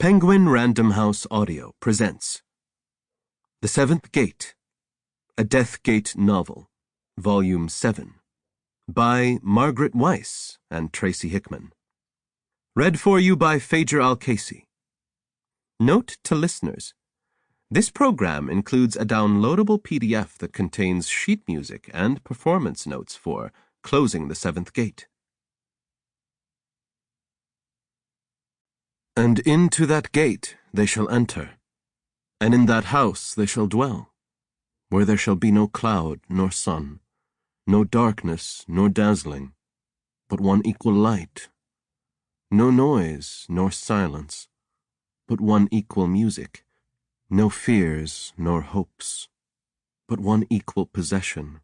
Penguin Random House Audio presents The Seventh Gate, a Death Gate Novel, Volume 7, by Margaret Weis and Tracy Hickman. Read for you by Fajer Al-Kaisi. Note to listeners, this program includes a downloadable PDF that contains sheet music and performance notes for Closing the Seventh Gate. And into that gate they shall enter, and in that house they shall dwell, where there shall be no cloud nor sun, no darkness nor dazzling, but one equal light, no noise nor silence, but one equal music, no fears nor hopes, but one equal possession,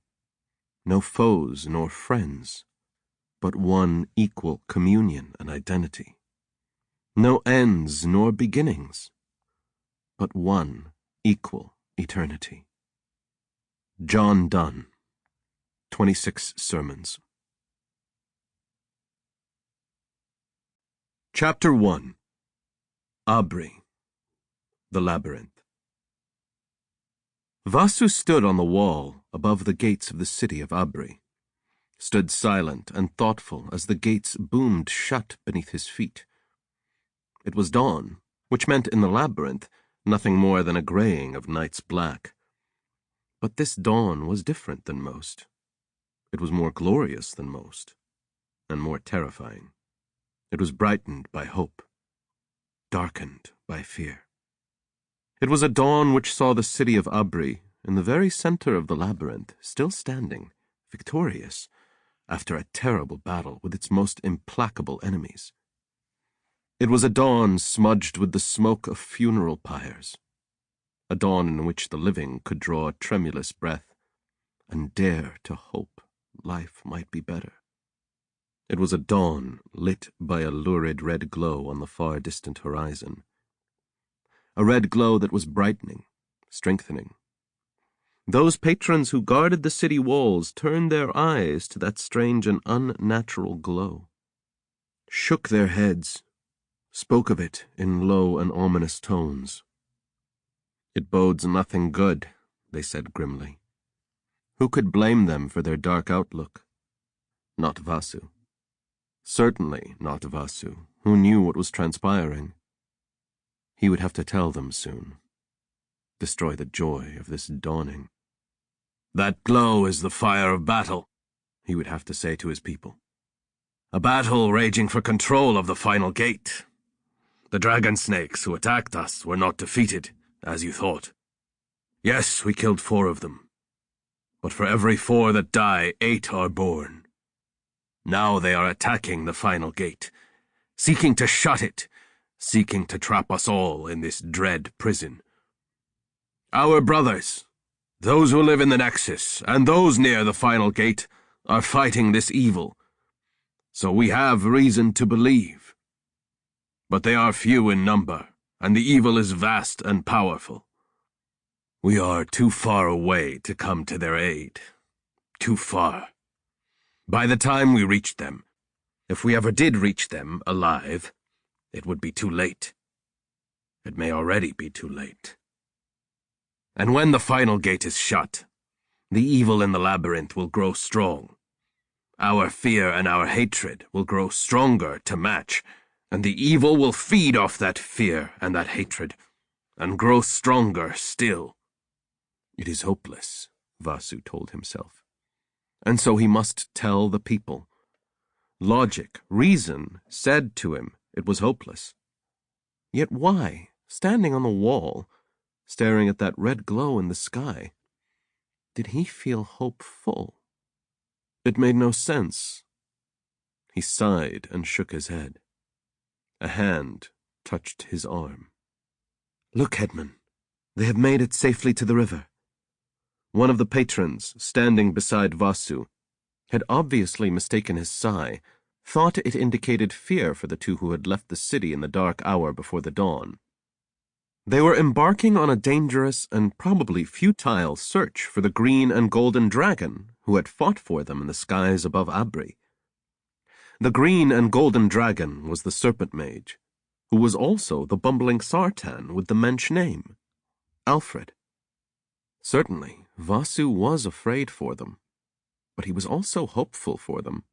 no foes nor friends, but one equal communion and identity. No ends nor beginnings, but one equal eternity. John Donne, 26 Sermons. Chapter 1. Abri, the Labyrinth. Vasu stood on the wall above the gates of the city of Abri, stood silent and thoughtful as the gates boomed shut beneath his feet. It was dawn, which meant in the labyrinth nothing more than a graying of night's black. But this dawn was different than most. It was more glorious than most, and more terrifying. It was brightened by hope, darkened by fear. It was a dawn which saw the city of Abri, in the very center of the labyrinth, still standing, victorious, after a terrible battle with its most implacable enemies. It was a dawn smudged with the smoke of funeral pyres, a dawn in which the living could draw a tremulous breath and dare to hope life might be better. It was a dawn lit by a lurid red glow on the far distant horizon, a red glow that was brightening, strengthening. Those patrons who guarded the city walls turned their eyes to that strange and unnatural glow, shook their heads, spoke of it in low and ominous tones. It bodes nothing good, they said grimly. Who could blame them for their dark outlook? Not Vasu. Certainly not Vasu, who knew what was transpiring. He would have to tell them soon. Destroy the joy of this dawning. That glow is the fire of battle, he would have to say to his people. A battle raging for control of the final gate. The dragon snakes who attacked us were not defeated, as you thought. Yes, we killed 4 of them. But for every 4 that die, 8 are born. Now they are attacking the final gate, seeking to shut it, seeking to trap us all in this dread prison. Our brothers, those who live in the Nexus, and those near the final gate, are fighting this evil. So we have reason to believe. But they are few in number, and the evil is vast and powerful. We are too far away to come to their aid. Too far. By the time we reach them, if we ever did reach them alive, it would be too late. It may already be too late. And when the final gate is shut, the evil in the labyrinth will grow strong. Our fear and our hatred will grow stronger to match, and the evil will feed off that fear and that hatred, and grow stronger still. It is hopeless, Vasu told himself. And so he must tell the people. Logic, reason, said to him it was hopeless. Yet why, standing on the wall, staring at that red glow in the sky, did he feel hopeful? It made no sense. He sighed and shook his head. A hand touched his arm. Look, Headman, they have made it safely to the river. One of the patrons, standing beside Vasu, had obviously mistaken his sigh, thought it indicated fear for the 2 who had left the city in the dark hour before the dawn. They were embarking on a dangerous and probably futile search for the green and golden dragon who had fought for them in the skies above Abri. The green and golden dragon was the serpent mage, who was also the bumbling Sartan with the mensch name, Alfred. Certainly, Vasu was afraid for them, but he was also hopeful for them.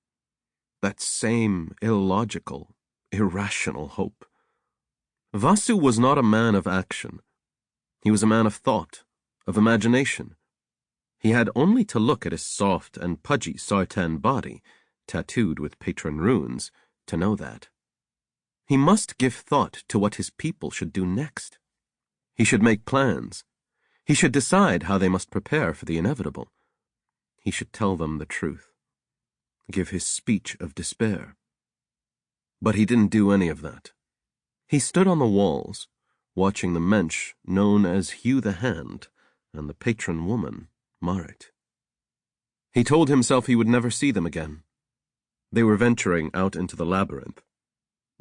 That same illogical, irrational hope. Vasu was not a man of action. He was a man of thought, of imagination. He had only to look at his soft and pudgy Sartan body, tattooed with patron runes, to know that. He must give thought to what his people should do next. He should make plans. He should decide how they must prepare for the inevitable. He should tell them the truth. Give his speech of despair. But he didn't do any of that. He stood on the walls, watching the mensch known as Hugh the Hand and the patron woman, Marit. He told himself he would never see them again. They were venturing out into the labyrinth.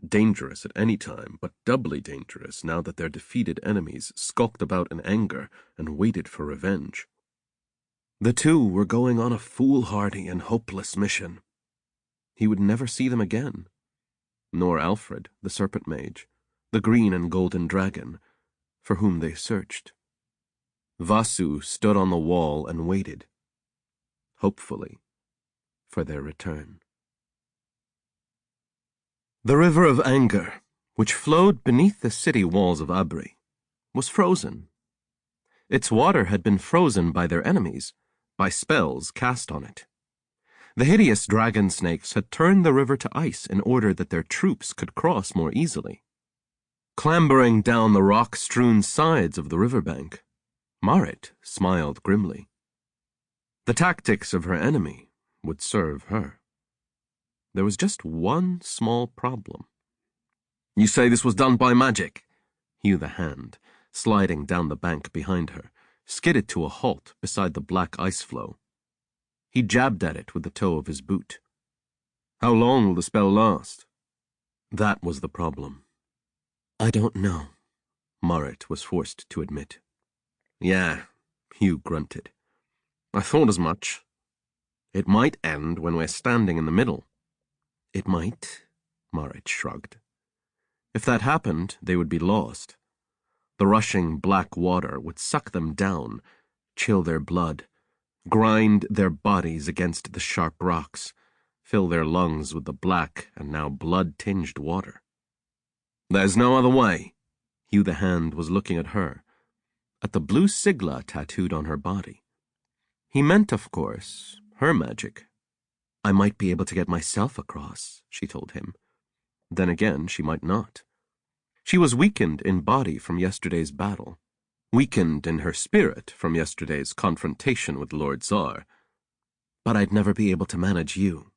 Dangerous at any time, but doubly dangerous now that their defeated enemies skulked about in anger and waited for revenge. The two were going on a foolhardy and hopeless mission. He would never see them again, nor Alfred, the serpent mage, the green and golden dragon, for whom they searched. Vasu stood on the wall and waited, hopefully, for their return. The river of anger, which flowed beneath the city walls of Abri, was frozen. Its water had been frozen by their enemies, by spells cast on it. The hideous dragon snakes had turned the river to ice in order that their troops could cross more easily. Clambering down the rock-strewn sides of the riverbank, Marit smiled grimly. The tactics of her enemy would serve her. There was just one small problem. "You say this was done by magic?" Hugh the Hand, sliding down the bank behind her, skidded to a halt beside the black ice floe. He jabbed at it with the toe of his boot. "How long will the spell last?" That was the problem. "I don't know," Marit was forced to admit. "Yeah," Hugh grunted. "I thought as much. It might end when we're standing in the middle." "It might," Marit shrugged. If that happened, they would be lost. The rushing black water would suck them down, chill their blood, grind their bodies against the sharp rocks, fill their lungs with the black and now blood-tinged water. "There's no other way." Hugh the Hand was looking at her, at the blue sigla tattooed on her body. He meant, of course, her magic. "I might be able to get myself across," she told him. Then again, she might not. She was weakened in body from yesterday's battle, weakened in her spirit from yesterday's confrontation with Lord Tsar. "But I'd never be able to manage you."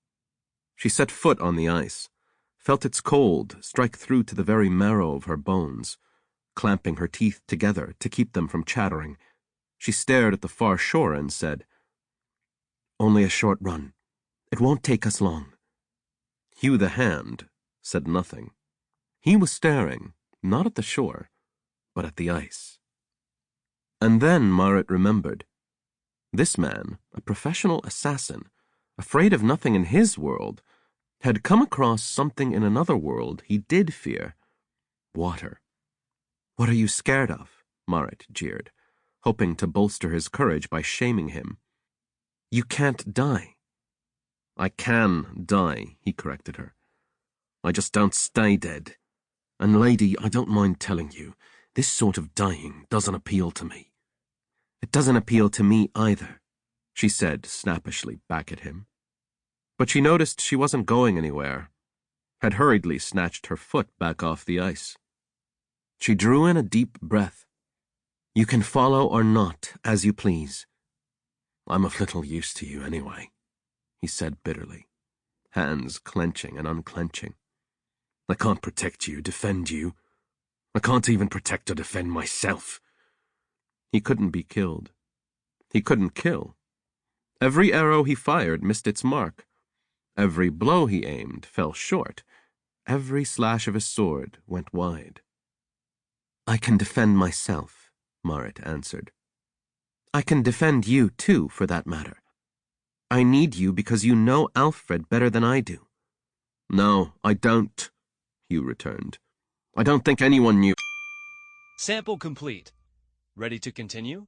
She set foot on the ice, felt its cold strike through to the very marrow of her bones. Clamping her teeth together to keep them from chattering, she stared at the far shore and said, "Only a short run. It won't take us long." Hugh the Hand said nothing. He was staring, not at the shore, but at the ice. And then Marit remembered. This man, a professional assassin, afraid of nothing in his world, had come across something in another world he did fear: water. "What are you scared of?" Marit jeered, hoping to bolster his courage by shaming him. "You can't die." "I can die," he corrected her. "I just don't stay dead. And lady, I don't mind telling you, this sort of dying doesn't appeal to me." "It doesn't appeal to me either," she said snappishly back at him. But she noticed she wasn't going anywhere, had hurriedly snatched her foot back off the ice. She drew in a deep breath. "You can follow or not, as you please." "I'm of little use to you anyway," he said bitterly, hands clenching and unclenching. "I can't protect you, defend you. I can't even protect or defend myself." He couldn't be killed. He couldn't kill. Every arrow he fired missed its mark. Every blow he aimed fell short. Every slash of his sword went wide. "I can defend myself," Marit answered. "I can defend you, too, for that matter. I need you because you know Alfred better than I do." "No, I don't," Hugh returned. I don't think anyone knew. Sample complete. Ready to continue?